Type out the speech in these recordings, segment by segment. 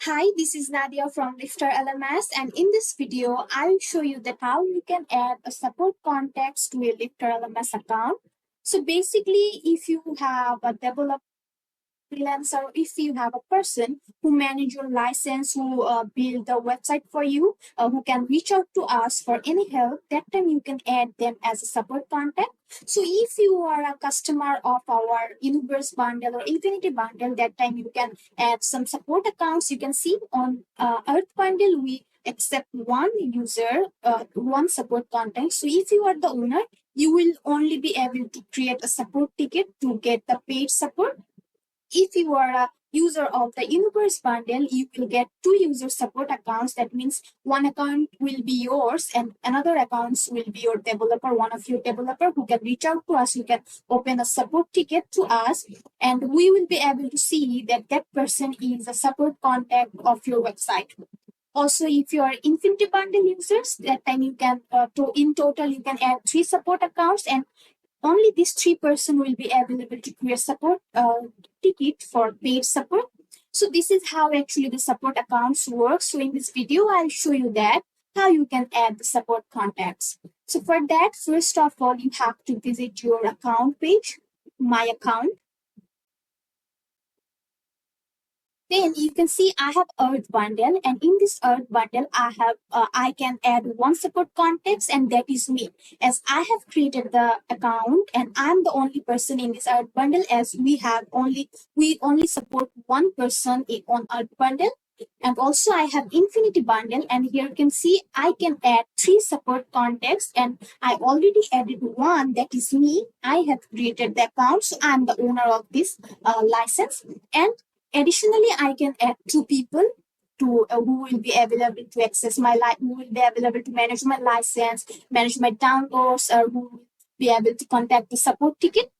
Hi, this is Nadia from LifterLMS, and in this video, I will show you that how you can add a support context to a LifterLMS account. So basically, if you have a developer freelancer, if you have a person who manage your license, who build the website for you, who can reach out to us for any help, that time you can add them as a support contact. So if you are a customer of our Universe bundle or Infinity bundle, that time you can add some support accounts. You can see on Earth bundle, we accept one user, one support contact. So if you are the owner, you will only be able to create a support ticket to get the paid support. If you are a user of the Universe bundle, you will get two user support accounts. That means one account will be yours and another accounts will be your developer, one of your developer who can reach out to us. You can open a support ticket to us and we will be able to see that that person is a support contact of your website. Also, if you are Infinity bundle users, that time you can in total you can add three support accounts, and only these three person will be available to create support ticket for paid support. So this is how actually the support accounts work. So in this video, I'll show you that how you can add the support contacts. So for that, first of all, you have to visit your account page, my account. Then you can see I have Earth bundle, and in this Earth bundle, I can add one support context, and that is me. As I have created the account, and I'm the only person in this Earth bundle, as we only support one person on Earth bundle. And also I have Infinity bundle, and here you can see I can add three support contexts, and I already added one, that is me. I have created the account, so I'm the owner of this license. And additionally, I can add two people to who will be available to access who will be available to manage my license, manage my downloads, or who will be able to contact the support ticket.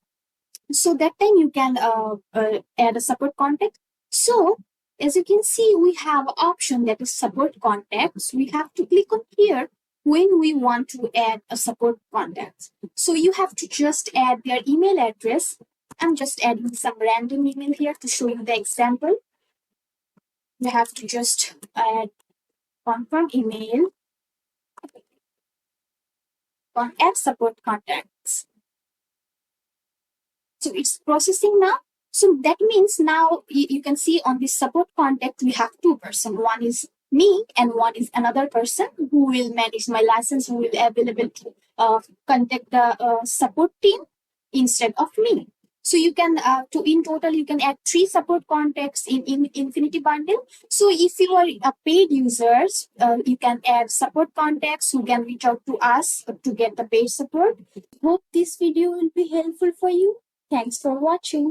So that time you can add a support contact. So as you can see, we have an option that is support contacts. We have to click on here when we want to add a support contact. So you have to just add their email address. I'm just adding some random email here to show you the example. You have to just add confirm email on add support contacts. So it's processing now. So that means now you can see on this support contact, we have two persons. One is me and one is another person who will manage my license, who will be available to contact the support team instead of me. So you can, in total, you can add three support contacts in Infinity bundle. So if you are a paid users, you can add support contacts who can reach out to us to get the paid support. Hope this video will be helpful for you. Thanks for watching.